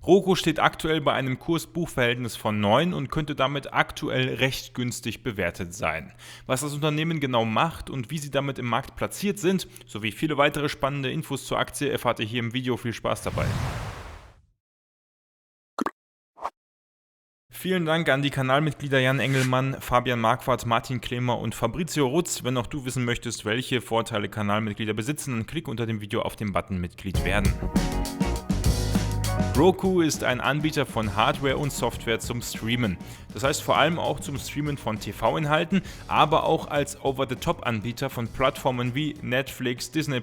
Roku steht aktuell bei einem Kurs-Buch-Verhältnis von 9 und könnte damit aktuell recht günstig bewertet sein. Was das Unternehmen genau macht und wie sie damit im Markt platziert sind, sowie viele weitere spannende Infos zur Aktie erfahrt ihr hier im Video. Viel Spaß dabei. Vielen Dank an die Kanalmitglieder Jan Engelmann, Fabian Marquardt, Martin Klemer und Fabrizio Rutz. Wenn auch du wissen möchtest, welche Vorteile Kanalmitglieder besitzen, dann klick unter dem Video auf den Button Mitglied werden. Roku ist ein Anbieter von Hardware und Software zum Streamen. Das heißt vor allem auch zum Streamen von TV-Inhalten, aber auch als Over-the-Top-Anbieter von Plattformen wie Netflix, Disney+,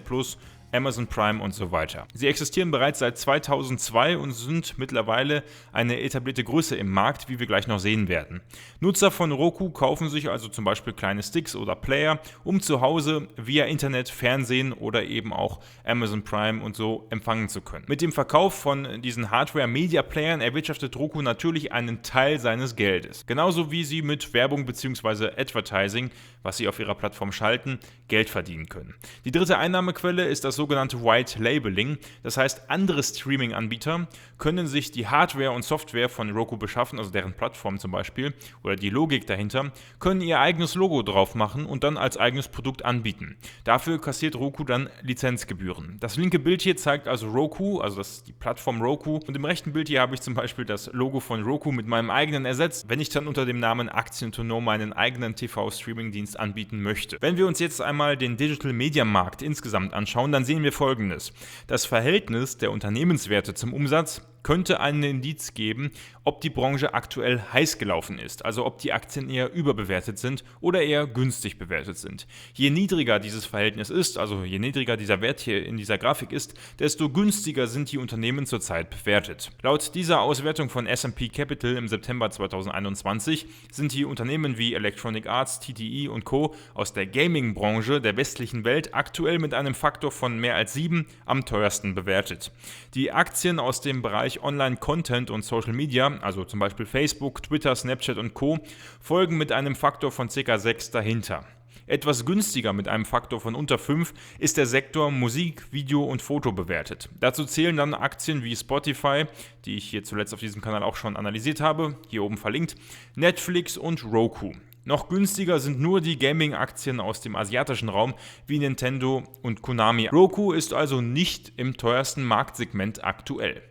Amazon Prime und so weiter. Sie existieren bereits seit 2002 und sind mittlerweile eine etablierte Größe im Markt, wie wir gleich noch sehen werden. Nutzer von Roku kaufen sich also zum Beispiel kleine Sticks oder Player, um zu Hause via Internet, Fernsehen oder eben auch Amazon Prime und so empfangen zu können. Mit dem Verkauf von diesen Hardware-Media-Playern erwirtschaftet Roku natürlich einen Teil seines Geldes. Genauso wie sie mit Werbung bzw. Advertising, was sie auf ihrer Plattform schalten, Geld verdienen können. Die dritte Einnahmequelle ist das sogenannte White Labeling. Das heißt, andere Streaming-Anbieter können sich die Hardware und Software von Roku beschaffen, also deren Plattform zum Beispiel, oder die Logik dahinter, können ihr eigenes Logo drauf machen und dann als eigenes Produkt anbieten. Dafür kassiert Roku dann Lizenzgebühren. Das linke Bild hier zeigt also Roku, also das ist die Plattform Roku, und im rechten Bild hier habe ich zum Beispiel das Logo von Roku mit meinem eigenen ersetzt, wenn ich dann unter dem Namen Aktien to Know meinen eigenen TV-Streaming-Dienst anbieten möchte. Wenn wir uns jetzt einmal den Digital-Media-Markt insgesamt anschauen, dann sehen wir Folgendes. Das Verhältnis der Unternehmenswerte zum Umsatz könnte einen Indiz geben, ob die Branche aktuell heiß gelaufen ist, also ob die Aktien eher überbewertet sind oder eher günstig bewertet sind. Je niedriger dieses Verhältnis ist, also je niedriger dieser Wert hier in dieser Grafik ist, desto günstiger sind die Unternehmen zurzeit bewertet. Laut dieser Auswertung von S&P Capital im September 2021 sind die Unternehmen wie Electronic Arts, TTE und Co. aus der Gaming-Branche der westlichen Welt aktuell mit einem Faktor von mehr als 7 am teuersten bewertet. Die Aktien aus dem Bereich Online-Content und Social Media, also zum Beispiel Facebook, Twitter, Snapchat und Co., folgen mit einem Faktor von ca. 6 dahinter. Etwas günstiger mit einem Faktor von unter 5 ist der Sektor Musik, Video und Foto bewertet. Dazu zählen dann Aktien wie Spotify, die ich hier zuletzt auf diesem Kanal auch schon analysiert habe, hier oben verlinkt, Netflix und Roku. Noch günstiger sind nur die Gaming-Aktien aus dem asiatischen Raum wie Nintendo und Konami. Roku ist also nicht im teuersten Marktsegment aktuell.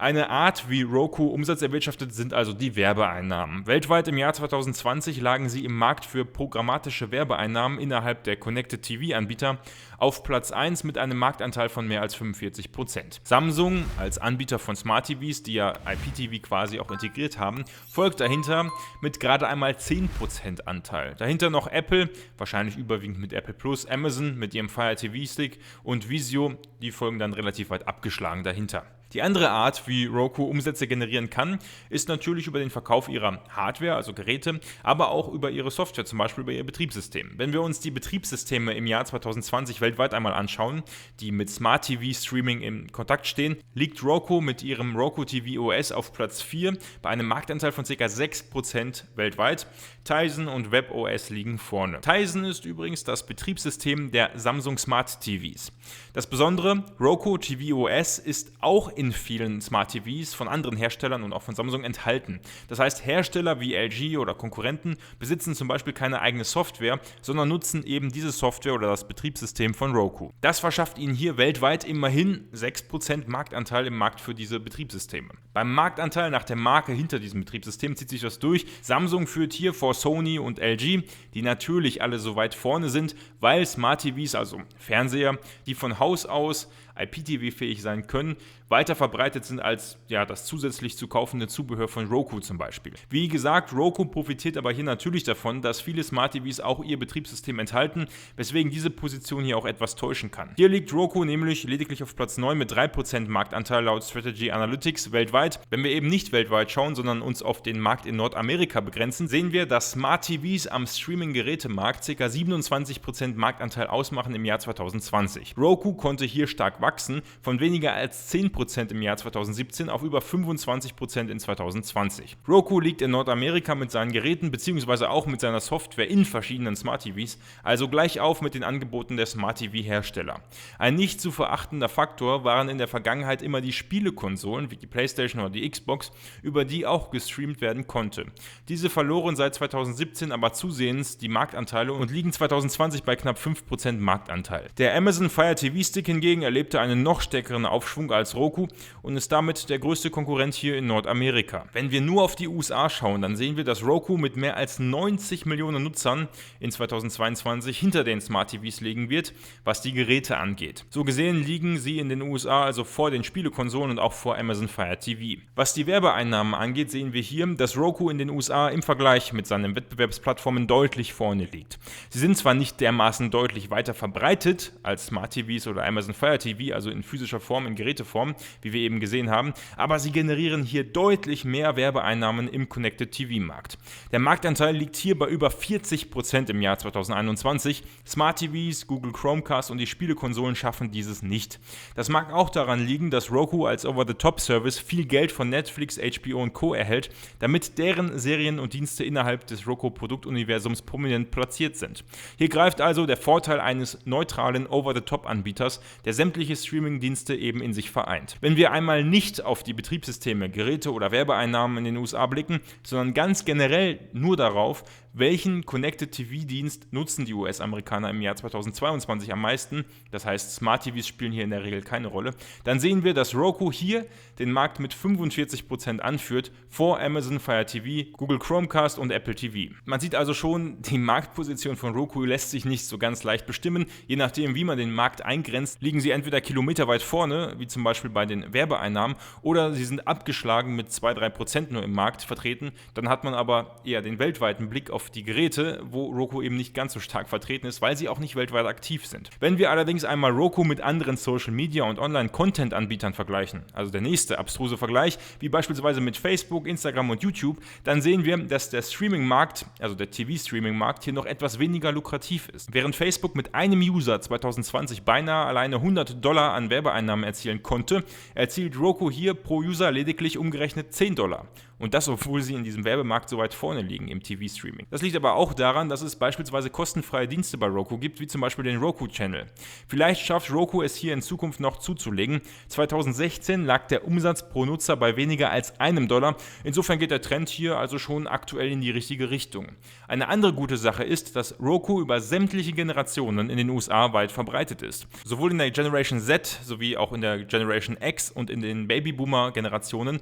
Eine Art, wie Roku Umsatz erwirtschaftet, sind also die Werbeeinnahmen. Weltweit im Jahr 2020 lagen sie im Markt für programmatische Werbeeinnahmen innerhalb der Connected TV-Anbieter auf Platz 1 mit einem Marktanteil von mehr als 45%. Samsung als Anbieter von Smart TVs, die ja IPTV quasi auch integriert haben, folgt dahinter mit gerade einmal 10% Anteil. Dahinter noch Apple, wahrscheinlich überwiegend mit Apple Plus, Amazon mit ihrem Fire TV Stick und Vizio, die folgen dann relativ weit abgeschlagen dahinter. Die andere Art, wie Roku Umsätze generieren kann, ist natürlich über den Verkauf ihrer Hardware, also Geräte, aber auch über ihre Software, zum Beispiel über ihr Betriebssystem. Wenn wir uns die Betriebssysteme im Jahr 2020 weltweit einmal anschauen, die mit Smart TV Streaming in Kontakt stehen, liegt Roku mit ihrem Roku TV OS auf Platz 4 bei einem Marktanteil von ca. 6% weltweit. Tizen und WebOS liegen vorne. Tizen ist übrigens das Betriebssystem der Samsung Smart TVs. Das Besondere, Roku TV OS ist auch in vielen Smart TVs von anderen Herstellern und auch von Samsung enthalten. Das heißt, Hersteller wie LG oder Konkurrenten besitzen zum Beispiel keine eigene Software, sondern nutzen eben diese Software oder das Betriebssystem von Roku. Das verschafft ihnen hier weltweit immerhin 6% Marktanteil im Markt für diese Betriebssysteme. Beim Marktanteil nach der Marke hinter diesem Betriebssystem zieht sich das durch. Samsung führt hier vor Sony und LG, die natürlich alle so weit vorne sind, weil Smart TVs, also Fernseher, die von Haus aus IPTV-fähig sein können, weiter verbreitet sind als das zusätzlich zu kaufende Zubehör von Roku zum Beispiel. Wie gesagt, Roku profitiert aber hier natürlich davon, dass viele Smart TVs auch ihr Betriebssystem enthalten, weswegen diese Position hier auch etwas täuschen kann. Hier liegt Roku nämlich lediglich auf Platz 9 mit 3% Marktanteil laut Strategy Analytics weltweit. Wenn wir eben nicht weltweit schauen, sondern uns auf den Markt in Nordamerika begrenzen, sehen wir, dass Smart TVs am Streaming-Gerätemarkt ca. 27% Marktanteil ausmachen im Jahr 2020. Roku konnte hier stark wachsen gewachsen, von weniger als 10% im Jahr 2017 auf über 25% in 2020. Roku liegt in Nordamerika mit seinen Geräten bzw. auch mit seiner Software in verschiedenen Smart TVs, also gleich auf mit den Angeboten der Smart TV-Hersteller. Ein nicht zu verachtender Faktor waren in der Vergangenheit immer die Spielekonsolen wie die PlayStation oder die Xbox, über die auch gestreamt werden konnte. Diese verloren seit 2017 aber zusehends die Marktanteile und liegen 2020 bei knapp 5% Marktanteil. Der Amazon Fire TV Stick hingegen erlebte einen noch stärkeren Aufschwung als Roku und ist damit der größte Konkurrent hier in Nordamerika. Wenn wir nur auf die USA schauen, dann sehen wir, dass Roku mit mehr als 90 Millionen Nutzern in 2022 hinter den Smart TVs liegen wird, was die Geräte angeht. So gesehen liegen sie in den USA also vor den Spielekonsolen und auch vor Amazon Fire TV. Was die Werbeeinnahmen angeht, sehen wir hier, dass Roku in den USA im Vergleich mit seinen Wettbewerbsplattformen deutlich vorne liegt. Sie sind zwar nicht dermaßen deutlich weiter verbreitet als Smart TVs oder Amazon Fire TV, also in physischer Form, in Geräteform, wie wir eben gesehen haben, aber sie generieren hier deutlich mehr Werbeeinnahmen im Connected TV-Markt. Der Marktanteil liegt hier bei über 40% im Jahr 2021. Smart TVs, Google Chromecast und die Spielekonsolen schaffen dieses nicht. Das mag auch daran liegen, dass Roku als Over-the-Top-Service viel Geld von Netflix, HBO und Co. erhält, damit deren Serien und Dienste innerhalb des Roku-Produktuniversums prominent platziert sind. Hier greift also der Vorteil eines neutralen Over-the-Top-Anbieters, der sämtliche Streaming-Dienste eben in sich vereint. Wenn wir einmal nicht auf die Betriebssysteme, Geräte oder Werbeeinnahmen in den USA blicken, sondern ganz generell nur darauf, welchen Connected TV-Dienst nutzen die US-Amerikaner im Jahr 2022 am meisten, das heißt Smart TVs spielen hier in der Regel keine Rolle, dann sehen wir, dass Roku hier den Markt mit 45% anführt, vor Amazon Fire TV, Google Chromecast und Apple TV. Man sieht also schon, die Marktposition von Roku lässt sich nicht so ganz leicht bestimmen. Je nachdem, wie man den Markt eingrenzt, liegen sie entweder kilometerweit vorne, wie zum Beispiel bei den Werbeeinnahmen, oder sie sind abgeschlagen mit 2-3% nur im Markt vertreten. Dann hat man aber eher den weltweiten Blick auf die Geräte, wo Roku eben nicht ganz so stark vertreten ist, weil sie auch nicht weltweit aktiv sind. Wenn wir allerdings einmal Roku mit anderen Social Media und Online-Content-Anbietern vergleichen, also der nächste abstruse Vergleich, wie beispielsweise mit Facebook, Instagram und YouTube, dann sehen wir, dass der Streaming-Markt, also der TV-Streaming-Markt, hier noch etwas weniger lukrativ ist. Während Facebook mit einem User 2020 beinahe alleine $100 an Werbeeinnahmen erzielen konnte, erzielt Roku hier pro User lediglich umgerechnet $10. Und das, obwohl sie in diesem Werbemarkt so weit vorne liegen im TV-Streaming. Das liegt aber auch daran, dass es beispielsweise kostenfreie Dienste bei Roku gibt, wie zum Beispiel den Roku Channel. Vielleicht schafft Roku es hier in Zukunft noch zuzulegen. 2016 lag der Umsatz pro Nutzer bei weniger als $1. Insofern geht der Trend hier also schon aktuell in die richtige Richtung. Eine andere gute Sache ist, dass Roku über sämtliche Generationen in den USA weit verbreitet ist. Sowohl in der Generation Z sowie auch in der Generation X und in den Babyboomer-Generationen.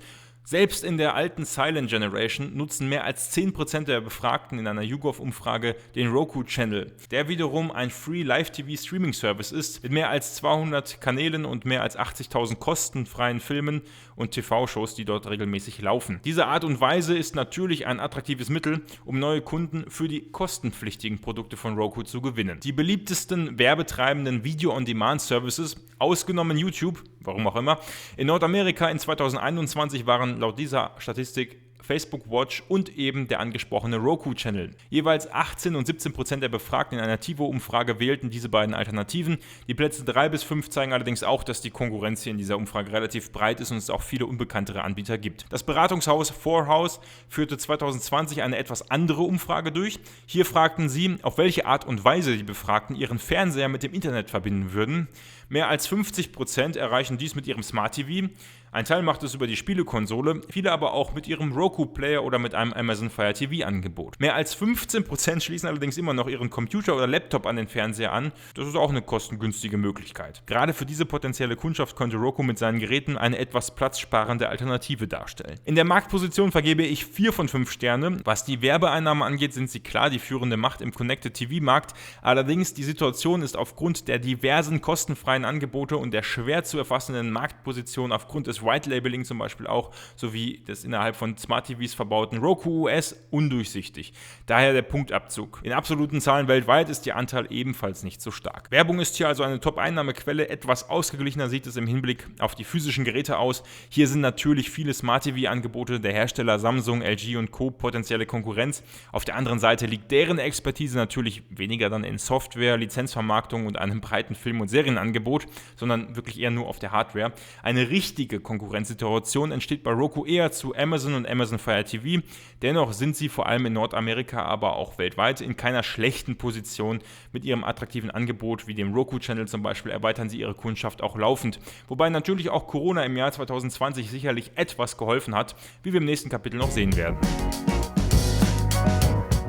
Selbst in der alten Silent Generation nutzen mehr als 10% der Befragten in einer YouGov-Umfrage den Roku Channel, der wiederum ein Free Live-TV-Streaming-Service ist, mit mehr als 200 Kanälen und mehr als 80.000 kostenfreien Filmen und TV-Shows, die dort regelmäßig laufen. Diese Art und Weise ist natürlich ein attraktives Mittel, um neue Kunden für die kostenpflichtigen Produkte von Roku zu gewinnen. Die beliebtesten werbetreibenden Video-on-Demand-Services, ausgenommen YouTube, warum auch immer, in Nordamerika in 2021 waren laut dieser Statistik Facebook Watch und eben der angesprochene Roku Channel. Jeweils 18 und 17% der Befragten in einer TiVo-Umfrage wählten diese beiden Alternativen. Die Plätze 3 bis 5 zeigen allerdings auch, dass die Konkurrenz hier in dieser Umfrage relativ breit ist und es auch viele unbekanntere Anbieter gibt. Das Beratungshaus 4House führte 2020 eine etwas andere Umfrage durch. Hier fragten sie, auf welche Art und Weise die Befragten ihren Fernseher mit dem Internet verbinden würden. Mehr als 50% erreichen dies mit ihrem Smart TV. Ein Teil macht es über die Spielekonsole, viele aber auch mit ihrem Roku-Player oder mit einem Amazon Fire TV-Angebot. Mehr als 15% schließen allerdings immer noch ihren Computer oder Laptop an den Fernseher an. Das ist auch eine kostengünstige Möglichkeit. Gerade für diese potenzielle Kundschaft könnte Roku mit seinen Geräten eine etwas platzsparende Alternative darstellen. In der Marktposition vergebe ich 4 von 5 Sterne. Was die Werbeeinnahmen angeht, sind sie klar die führende Macht im Connected TV-Markt. Allerdings, die Situation ist aufgrund der diversen kostenfreien Angebote und der schwer zu erfassenden Marktposition aufgrund des White Labeling zum Beispiel auch, sowie das innerhalb von Smart TVs verbauten Roku OS undurchsichtig. Daher der Punktabzug. In absoluten Zahlen weltweit ist der Anteil ebenfalls nicht so stark. Werbung ist hier also eine Top-Einnahmequelle, etwas ausgeglichener sieht es im Hinblick auf die physischen Geräte aus. Hier sind natürlich viele Smart TV-Angebote der Hersteller Samsung, LG und Co. potenzielle Konkurrenz. Auf der anderen Seite liegt deren Expertise natürlich weniger dann in Software, Lizenzvermarktung und einem breiten Film- und Serienangebot, sondern wirklich eher nur auf der Hardware. Eine richtige Konkurrenzsituation entsteht bei Roku eher zu Amazon und Amazon Fire TV. Dennoch sind sie vor allem in Nordamerika, aber auch weltweit in keiner schlechten Position. Mit ihrem attraktiven Angebot wie dem Roku Channel zum Beispiel erweitern sie ihre Kundschaft auch laufend. Wobei natürlich auch Corona im Jahr 2020 sicherlich etwas geholfen hat, wie wir im nächsten Kapitel noch sehen werden.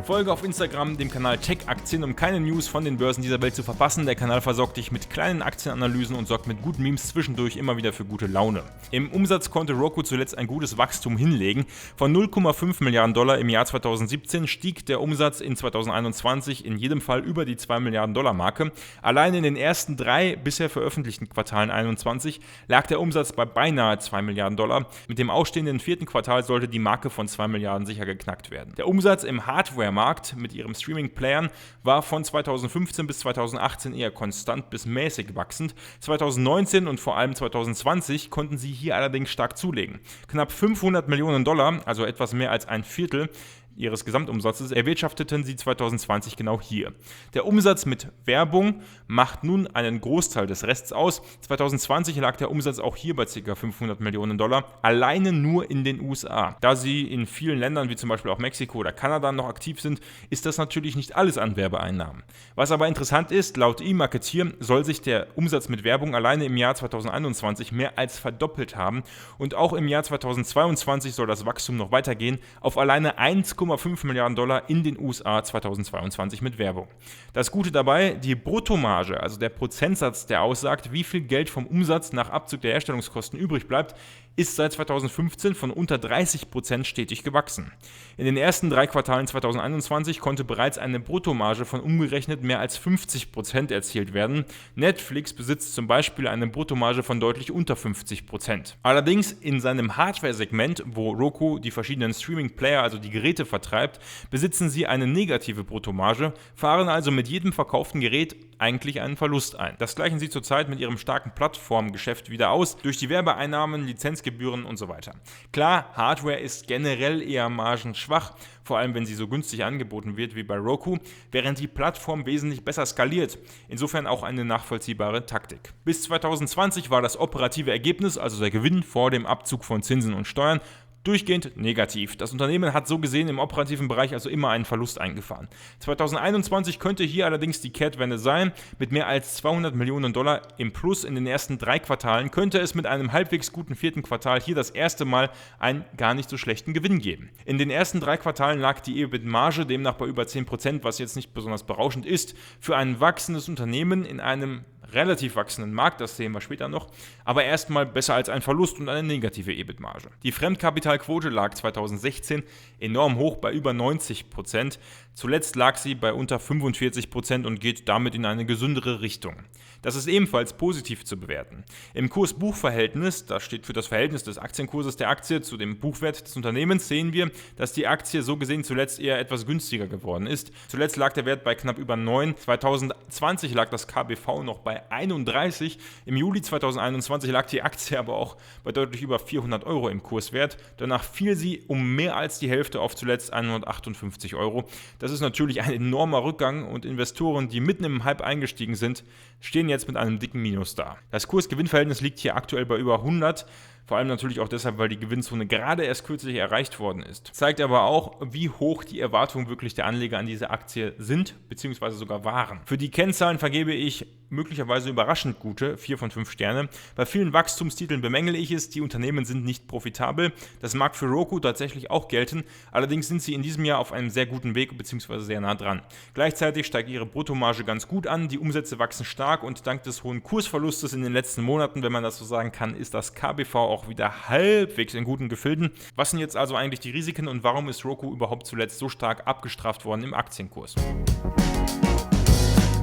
Folge auf Instagram dem Kanal Check Aktien, um keine News von den Börsen dieser Welt zu verpassen. Der Kanal versorgt dich mit kleinen Aktienanalysen und sorgt mit guten Memes zwischendurch immer wieder für gute Laune. Im Umsatz konnte Roku zuletzt ein gutes Wachstum hinlegen. Von 0,5 Milliarden Dollar im Jahr 2017 stieg der Umsatz in 2021 in jedem Fall über die 2 Milliarden Dollar Marke. Allein in den ersten 3 bisher veröffentlichten Quartalen 2021 lag der Umsatz bei beinahe 2 Milliarden Dollar. Mit dem ausstehenden 4. Quartal sollte die Marke von 2 Milliarden sicher geknackt werden. Der Umsatz im Hardware-Markt mit ihrem Streaming-Playern war von 2015 bis 2018 eher konstant bis mäßig wachsend. 2019 und vor allem 2020 konnten sie hier allerdings stark zulegen. Knapp 500 Millionen Dollar, also etwas mehr als ein Viertel ihres Gesamtumsatzes, erwirtschafteten sie 2020 genau hier. Der Umsatz mit Werbung macht nun einen Großteil des Rests aus. 2020 lag der Umsatz auch hier bei ca. 500 Millionen Dollar, alleine nur in den USA. Da sie in vielen Ländern wie zum Beispiel auch Mexiko oder Kanada noch aktiv sind, ist das natürlich nicht alles an Werbeeinnahmen. Was aber interessant ist, laut eMarketer soll sich der Umsatz mit Werbung alleine im Jahr 2021 mehr als verdoppelt haben und auch im Jahr 2022 soll das Wachstum noch weitergehen auf alleine 1,5 Milliarden Dollar in den USA 2022 mit Werbung. Das Gute dabei, die Bruttomarge, also der Prozentsatz, der aussagt, wie viel Geld vom Umsatz nach Abzug der Herstellungskosten übrig bleibt, ist seit 2015 von unter 30% stetig gewachsen. In den ersten 3 Quartalen 2021 konnte bereits eine Bruttomarge von umgerechnet mehr als 50% erzielt werden. Netflix besitzt zum Beispiel eine Bruttomarge von deutlich unter 50%. Allerdings in seinem Hardware-Segment, wo Roku die verschiedenen Streaming-Player, also die Geräte vertreibt, besitzen sie eine negative Bruttomarge, fahren also mit jedem verkauften Gerät eigentlich einen Verlust ein. Das gleichen sie zurzeit mit ihrem starken Plattformgeschäft wieder aus, durch die Werbeeinnahmen, Lizenzgebühren und so weiter. Klar, Hardware ist generell eher margenschwach, vor allem wenn sie so günstig angeboten wird wie bei Roku, während die Plattform wesentlich besser skaliert. Insofern auch eine nachvollziehbare Taktik. Bis 2020 war das operative Ergebnis, also der Gewinn vor dem Abzug von Zinsen und Steuern, durchgehend negativ. Das Unternehmen hat so gesehen im operativen Bereich also immer einen Verlust eingefahren. 2021 könnte hier allerdings die Kehrtwende sein. Mit mehr als 200 Millionen Dollar im Plus in den ersten 3 Quartalen könnte es mit einem halbwegs guten 4. Quartal hier das erste Mal einen gar nicht so schlechten Gewinn geben. In den ersten 3 Quartalen lag die EBIT-Marge demnach bei über 10%, was jetzt nicht besonders berauschend ist. Für ein wachsendes Unternehmen in einem relativ wachsenden Markt, das sehen wir später noch, aber erstmal besser als ein Verlust und eine negative EBIT-Marge. Die Fremdkapitalquote lag 2016 enorm hoch bei über 90%. Zuletzt lag sie bei unter 45% und geht damit in eine gesündere Richtung. Das ist ebenfalls positiv zu bewerten. Im Kurs-Buch-Verhältnis, das steht für das Verhältnis des Aktienkurses der Aktie zu dem Buchwert des Unternehmens, sehen wir, dass die Aktie so gesehen zuletzt eher etwas günstiger geworden ist. Zuletzt lag der Wert bei knapp über 9. 2020 lag das KBV noch bei 31. Im Juli 2021 lag die Aktie aber auch bei deutlich über 400 Euro im Kurswert. Danach fiel sie um mehr als die Hälfte auf zuletzt 158 Euro. Das ist natürlich ein enormer Rückgang und Investoren, die mitten im Hype eingestiegen sind, stehen jetzt mit einem dicken Minus da. Das Kurs-Gewinn-Verhältnis liegt hier aktuell bei über 100. Vor allem natürlich auch deshalb, weil die Gewinnzone gerade erst kürzlich erreicht worden ist. Zeigt aber auch, wie hoch die Erwartungen wirklich der Anleger an diese Aktie sind, beziehungsweise sogar waren. Für die Kennzahlen vergebe ich möglicherweise überraschend gute 4 von 5 Sterne. Bei vielen Wachstumstiteln bemängele ich es, die Unternehmen sind nicht profitabel. Das mag für Roku tatsächlich auch gelten, allerdings sind sie in diesem Jahr auf einem sehr guten Weg, beziehungsweise sehr nah dran. Gleichzeitig steigt ihre Bruttomarge ganz gut an, die Umsätze wachsen stark und dank des hohen Kursverlustes in den letzten Monaten, wenn man das so sagen kann, ist das KBV auch wieder halbwegs in guten Gefilden. Was sind jetzt also eigentlich die Risiken und warum ist Roku überhaupt zuletzt so stark abgestraft worden im Aktienkurs?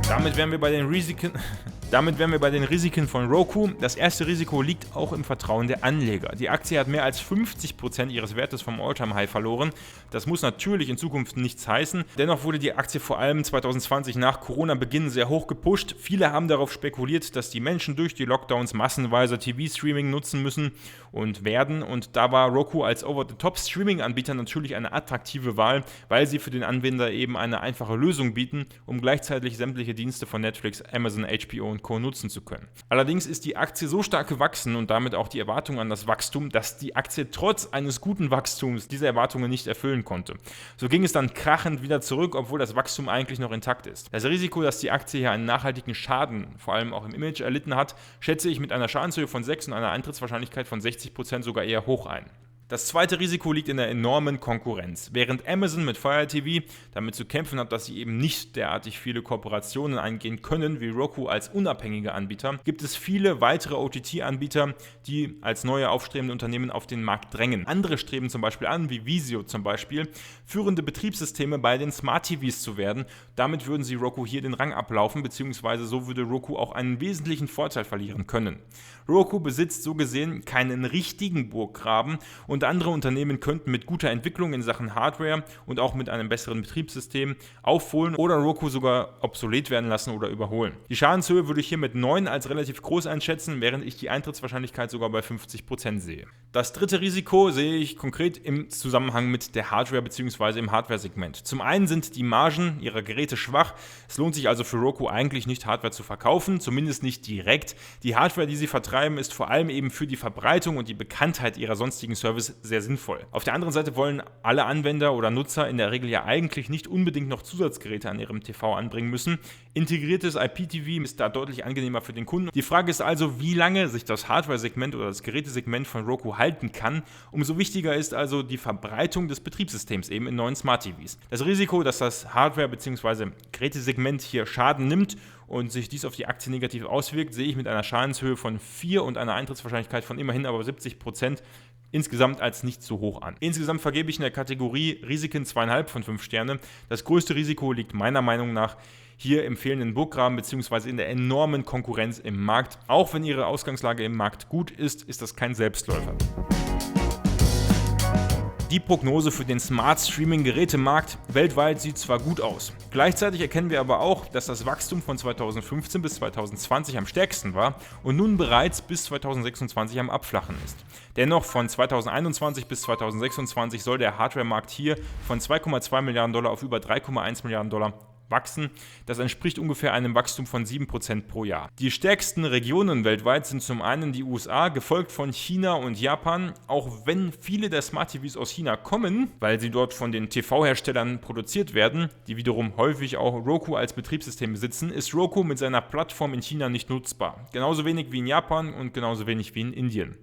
Damit wären wir bei den Risiken Damit wären wir bei den Risiken von Roku. Das erste Risiko liegt auch im Vertrauen der Anleger. Die Aktie hat mehr als 50% ihres Wertes vom All-Time-High verloren. Das muss natürlich in Zukunft nichts heißen. Dennoch wurde die Aktie vor allem 2020 nach Corona-Beginn sehr hoch gepusht. Viele haben darauf spekuliert, dass die Menschen durch die Lockdowns massenweise TV-Streaming nutzen müssen und werden. Und da war Roku als Over-the-Top-Streaming-Anbieter natürlich eine attraktive Wahl, weil sie für den Anwender eben eine einfache Lösung bieten, um gleichzeitig sämtliche Dienste von Netflix, Amazon, HBO und Co. nutzen zu können. Allerdings ist die Aktie so stark gewachsen und damit auch die Erwartung an das Wachstum, dass die Aktie trotz eines guten Wachstums diese Erwartungen nicht erfüllen konnte. So ging es dann krachend wieder zurück, obwohl das Wachstum eigentlich noch intakt ist. Das Risiko, dass die Aktie hier einen nachhaltigen Schaden, vor allem auch im Image, erlitten hat, schätze ich mit einer Schadenshöhe von 6 und einer Eintrittswahrscheinlichkeit von 60% sogar eher hoch ein. Das zweite Risiko liegt in der enormen Konkurrenz. Während Amazon mit Fire TV damit zu kämpfen hat, dass sie eben nicht derartig viele Kooperationen eingehen können wie Roku als unabhängiger Anbieter, gibt es viele weitere OTT-Anbieter, die als neue aufstrebende Unternehmen auf den Markt drängen. Andere streben zum Beispiel an, wie Vizio zum Beispiel, führende Betriebssysteme bei den Smart TVs zu werden. Damit würden sie Roku hier den Rang ablaufen, beziehungsweise so würde Roku auch einen wesentlichen Vorteil verlieren können. Roku besitzt so gesehen keinen richtigen Burggraben und andere Unternehmen könnten mit guter Entwicklung in Sachen Hardware und auch mit einem besseren Betriebssystem aufholen oder Roku sogar obsolet werden lassen oder überholen. Die Schadenshöhe würde ich hier mit 9 als relativ groß einschätzen, während ich die Eintrittswahrscheinlichkeit sogar bei 50% sehe. Das dritte Risiko sehe ich konkret im Zusammenhang mit der Hardware bzw. im Hardware-Segment. Zum einen sind die Margen ihrer Geräte schwach. Es lohnt sich also für Roku eigentlich nicht, Hardware zu verkaufen, zumindest nicht direkt. Die Hardware, die sie vertreiben, ist vor allem eben für die Verbreitung und die Bekanntheit ihrer sonstigen Services sehr sinnvoll. Auf der anderen Seite wollen alle Anwender oder Nutzer in der Regel ja eigentlich nicht unbedingt noch Zusatzgeräte an ihrem TV anbringen müssen. Integriertes IPTV ist da deutlich angenehmer für den Kunden. Die Frage ist also, wie lange sich das Hardware-Segment oder das Gerätesegment von Roku halten kann. Umso wichtiger ist also die Verbreitung des Betriebssystems eben in neuen Smart TVs. Das Risiko, dass das Hardware- bzw. Gerätesegment hier Schaden nimmt und sich dies auf die Aktie negativ auswirkt, sehe ich mit einer Schadenshöhe von 4 und einer Eintrittswahrscheinlichkeit von immerhin aber 70% insgesamt als nicht so hoch an. Insgesamt vergebe ich in der Kategorie Risiken 2,5 von 5 Sterne. Das größte Risiko liegt meiner Meinung nach hier im fehlenden Burggraben bzw. in der enormen Konkurrenz im Markt. Auch wenn ihre Ausgangslage im Markt gut ist, ist das kein Selbstläufer. Die Prognose für den Smart-Streaming-Gerätemarkt weltweit sieht zwar gut aus. Gleichzeitig erkennen wir aber auch, dass das Wachstum von 2015 bis 2020 am stärksten war und nun bereits bis 2026 am Abflachen ist. Dennoch von 2021 bis 2026 soll der Hardware-Markt hier von 2,2 Milliarden Dollar auf über 3,1 Milliarden Dollar wachsen. Das entspricht ungefähr einem Wachstum von 7% pro Jahr. Die stärksten Regionen weltweit sind zum einen die USA, gefolgt von China und Japan. Auch wenn viele der Smart TVs aus China kommen, weil sie dort von den TV-Herstellern produziert werden, die wiederum häufig auch Roku als Betriebssystem besitzen, ist Roku mit seiner Plattform in China nicht nutzbar. Genauso wenig wie in Japan und genauso wenig wie in Indien.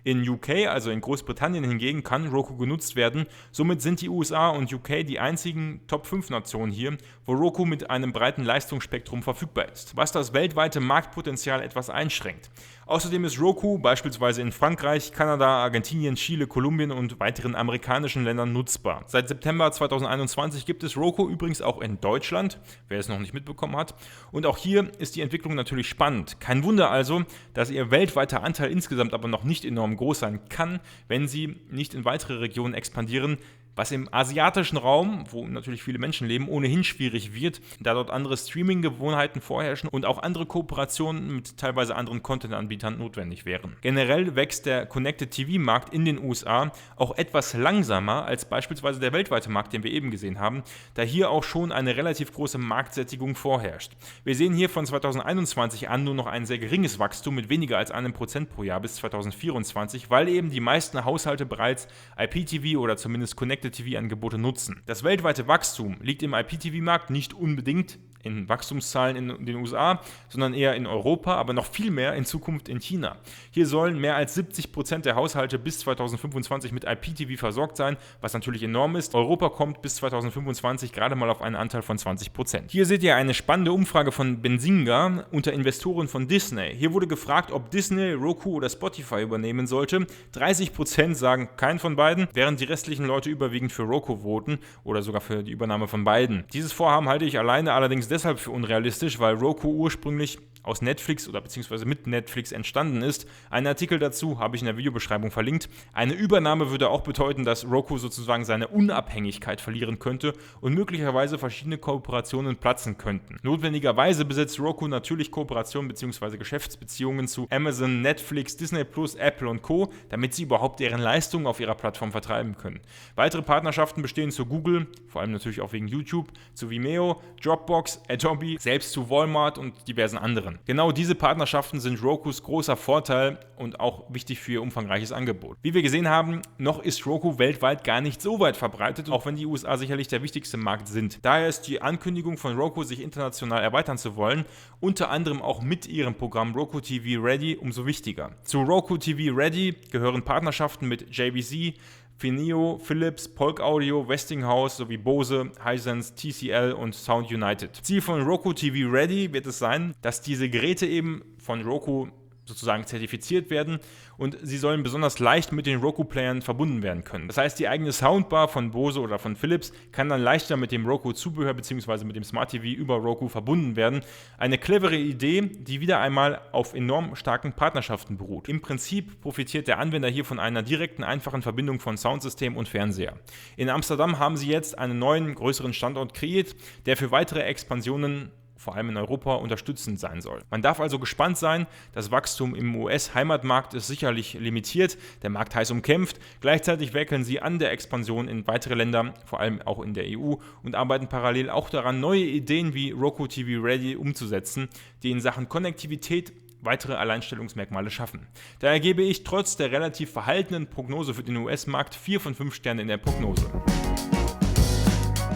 In UK, also in Großbritannien hingegen, kann Roku genutzt werden. Somit sind die USA und UK die einzigen Top-5-Nationen hier, wo Roku mit einem breiten Leistungsspektrum verfügbar ist, was das weltweite Marktpotenzial etwas einschränkt. Außerdem ist Roku beispielsweise in Frankreich, Kanada, Argentinien, Chile, Kolumbien und weiteren amerikanischen Ländern nutzbar. Seit September 2021 gibt es Roku übrigens auch in Deutschland, wer es noch nicht mitbekommen hat. Und auch hier ist die Entwicklung natürlich spannend. Kein Wunder also, dass ihr weltweiter Anteil insgesamt aber noch nicht enorm groß sein kann, wenn sie nicht in weitere Regionen expandieren, was im asiatischen Raum, wo natürlich viele Menschen leben, ohnehin schwierig wird, da dort andere Streaming-Gewohnheiten vorherrschen und auch andere Kooperationen mit teilweise anderen Content-Anbietern notwendig wären. Generell wächst der Connected TV-Markt in den USA auch etwas langsamer als beispielsweise der weltweite Markt, den wir eben gesehen haben, da hier auch schon eine relativ große Marktsättigung vorherrscht. Wir sehen hier von 2021 an nur noch ein sehr geringes Wachstum mit weniger als 1% pro Jahr bis 2024, weil eben die meisten Haushalte bereits IPTV oder zumindest Connected TV-Angebote nutzen. Das weltweite Wachstum liegt im IPTV-Markt nicht unbedingt in Wachstumszahlen in den USA, sondern eher in Europa, aber noch viel mehr in Zukunft in China. Hier sollen mehr als 70% der Haushalte bis 2025 mit IPTV versorgt sein, was natürlich enorm ist. Europa kommt bis 2025 gerade mal auf einen Anteil von 20%. Hier seht ihr eine spannende Umfrage von Benzinga unter Investoren von Disney. Hier wurde gefragt, ob Disney, Roku oder Spotify übernehmen sollte. 30% sagen keinen von beiden, während die restlichen Leute überwiegend für Roku voten oder sogar für die Übernahme von beiden. Dieses Vorhaben halte ich alleine allerdings deshalb für unrealistisch, weil Roku ursprünglich aus Netflix oder beziehungsweise mit Netflix entstanden ist. Einen Artikel dazu habe ich in der Videobeschreibung verlinkt. Eine Übernahme würde auch bedeuten, dass Roku sozusagen seine Unabhängigkeit verlieren könnte und möglicherweise verschiedene Kooperationen platzen könnten. Notwendigerweise besitzt Roku natürlich Kooperationen bzw. Geschäftsbeziehungen zu Amazon, Netflix, Disney+, Apple und Co., damit sie überhaupt deren Leistungen auf ihrer Plattform vertreiben können. Weitere Partnerschaften bestehen zu Google, vor allem natürlich auch wegen YouTube, zu Vimeo, Dropbox, Adobe, selbst zu Walmart und diversen anderen. Genau diese Partnerschaften sind Rokus großer Vorteil und auch wichtig für ihr umfangreiches Angebot. Wie wir gesehen haben, noch ist Roku weltweit gar nicht so weit verbreitet, auch wenn die USA sicherlich der wichtigste Markt sind. Daher ist die Ankündigung von Roku, sich international erweitern zu wollen, unter anderem auch mit ihrem Programm Roku TV Ready umso wichtiger. Zu Roku TV Ready gehören Partnerschaften mit JVC, Vimeo, Philips, Polk Audio, Westinghouse sowie Bose, Hisense, TCL und Sound United. Ziel von Roku TV Ready wird es sein, dass diese Geräte eben von Roku sozusagen zertifiziert werden und sie sollen besonders leicht mit den Roku-Playern verbunden werden können. Das heißt, die eigene Soundbar von Bose oder von Philips kann dann leichter mit dem Roku-Zubehör bzw. mit dem Smart TV über Roku verbunden werden. Eine clevere Idee, die wieder einmal auf enorm starken Partnerschaften beruht. Im Prinzip profitiert der Anwender hier von einer direkten, einfachen Verbindung von Soundsystem und Fernseher. In Amsterdam haben sie jetzt einen neuen, größeren Standort kreiert, der für weitere Expansionen vor allem in Europa unterstützend sein soll. Man darf also gespannt sein, das Wachstum im US-Heimatmarkt ist sicherlich limitiert, der Markt heiß umkämpft, gleichzeitig werkeln sie an der Expansion in weitere Länder, vor allem auch in der EU und arbeiten parallel auch daran, neue Ideen wie Roku TV Ready umzusetzen, die in Sachen Konnektivität weitere Alleinstellungsmerkmale schaffen. Daher gebe ich trotz der relativ verhaltenen Prognose für den US-Markt 4 von 5 Sternen in der Prognose.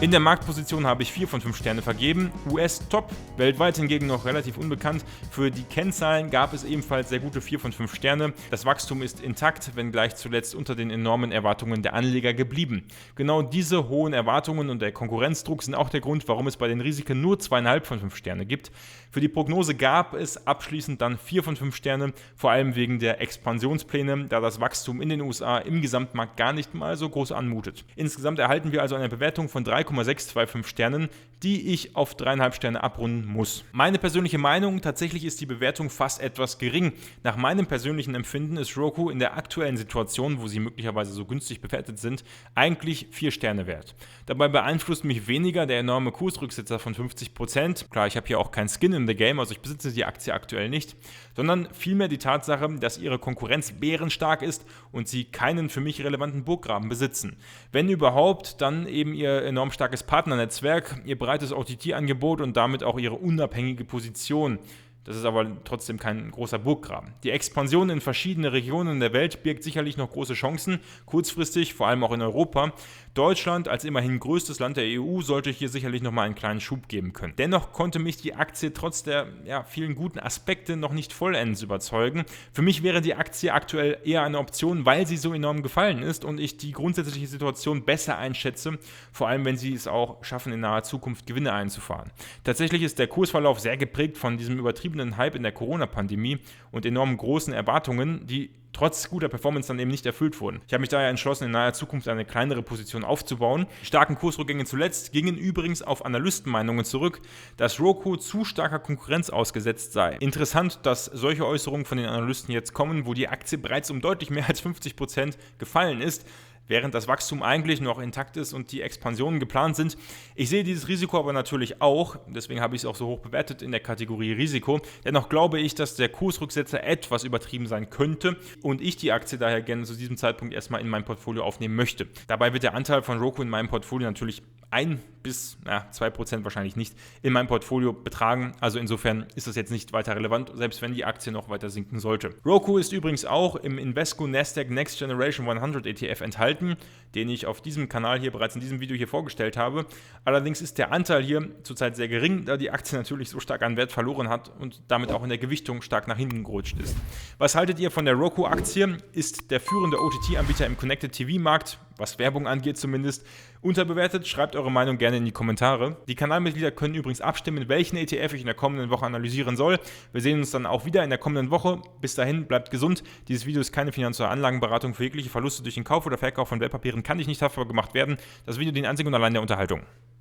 In der Marktposition habe ich 4 von 5 Sterne vergeben. US top, weltweit hingegen noch relativ unbekannt. Für die Kennzahlen gab es ebenfalls sehr gute 4 von 5 Sterne. Das Wachstum ist intakt, wenngleich zuletzt unter den enormen Erwartungen der Anleger geblieben. Genau diese hohen Erwartungen und der Konkurrenzdruck sind auch der Grund, warum es bei den Risiken nur 2,5 von 5 Sterne gibt. Für die Prognose gab es abschließend dann 4 von 5 Sterne, vor allem wegen der Expansionspläne, da das Wachstum in den USA im Gesamtmarkt gar nicht mal so groß anmutet. Insgesamt erhalten wir also eine Bewertung von 3,625 Sternen, die ich auf 3,5 Sterne abrunden muss. Meine persönliche Meinung, tatsächlich ist die Bewertung fast etwas gering. Nach meinem persönlichen Empfinden ist Roku in der aktuellen Situation, wo sie möglicherweise so günstig bewertet sind, eigentlich 4 Sterne wert. Dabei beeinflusst mich weniger der enorme Kursrücksetzer von 50%. Klar, ich habe hier auch kein Skin in the Game, also ich besitze die Aktie aktuell nicht, sondern vielmehr die Tatsache, dass ihre Konkurrenz bärenstark ist und sie keinen für mich relevanten Burggraben besitzen. Wenn überhaupt, dann eben ihr enorm starkes Partnernetzwerk, ihr breites OTT-Angebot und damit auch ihre unabhängige Position. Das ist aber trotzdem kein großer Burggraben. Die Expansion in verschiedene Regionen der Welt birgt sicherlich noch große Chancen, kurzfristig, vor allem auch in Europa. Deutschland als immerhin größtes Land der EU sollte hier sicherlich nochmal einen kleinen Schub geben können. Dennoch konnte mich die Aktie trotz der vielen guten Aspekte noch nicht vollends überzeugen. Für mich wäre die Aktie aktuell eher eine Option, weil sie so enorm gefallen ist und ich die grundsätzliche Situation besser einschätze, vor allem wenn sie es auch schaffen, in naher Zukunft Gewinne einzufahren. Tatsächlich ist der Kursverlauf sehr geprägt von diesem übertriebenen Hype in der Corona-Pandemie und enorm großen Erwartungen, die trotz guter Performance dann eben nicht erfüllt wurden. Ich habe mich daher entschlossen, in naher Zukunft eine kleinere Position aufzubauen. Die starken Kursrückgänge zuletzt gingen übrigens auf Analystenmeinungen zurück, dass Roku zu starker Konkurrenz ausgesetzt sei. Interessant, dass solche Äußerungen von den Analysten jetzt kommen, wo die Aktie bereits um deutlich mehr als 50% gefallen ist, während das Wachstum eigentlich noch intakt ist und die Expansionen geplant sind. Ich sehe dieses Risiko aber natürlich auch, deswegen habe ich es auch so hoch bewertet in der Kategorie Risiko. Dennoch glaube ich, dass der Kursrücksetzer etwas übertrieben sein könnte und ich die Aktie daher gerne zu diesem Zeitpunkt erstmal in mein Portfolio aufnehmen möchte. Dabei wird der Anteil von Roku in meinem Portfolio natürlich 1 bis 2% wahrscheinlich nicht in meinem Portfolio betragen. Also insofern ist das jetzt nicht weiter relevant, selbst wenn die Aktie noch weiter sinken sollte. Roku ist übrigens auch im Invesco Nasdaq Next Generation 100 ETF enthalten, den ich auf diesem Kanal hier bereits in diesem Video hier vorgestellt habe. Allerdings ist der Anteil hier zurzeit sehr gering, da die Aktie natürlich so stark an Wert verloren hat und damit auch in der Gewichtung stark nach hinten gerutscht ist. Was haltet ihr von der Roku-Aktie? Ist der führende OTT-Anbieter im Connected TV-Markt, was Werbung angeht zumindest, unterbewertet? Schreibt eure Meinung gerne in die Kommentare. Die Kanalmitglieder können übrigens abstimmen, welchen ETF ich in der kommenden Woche analysieren soll. Wir sehen uns dann auch wieder in der kommenden Woche. Bis dahin, bleibt gesund. Dieses Video ist keine finanzielle Anlagenberatung. Für jegliche Verluste durch den Kauf oder Verkauf von Wertpapieren kann nicht haftbar gemacht werden. Das Video dient einzig und allein der Unterhaltung.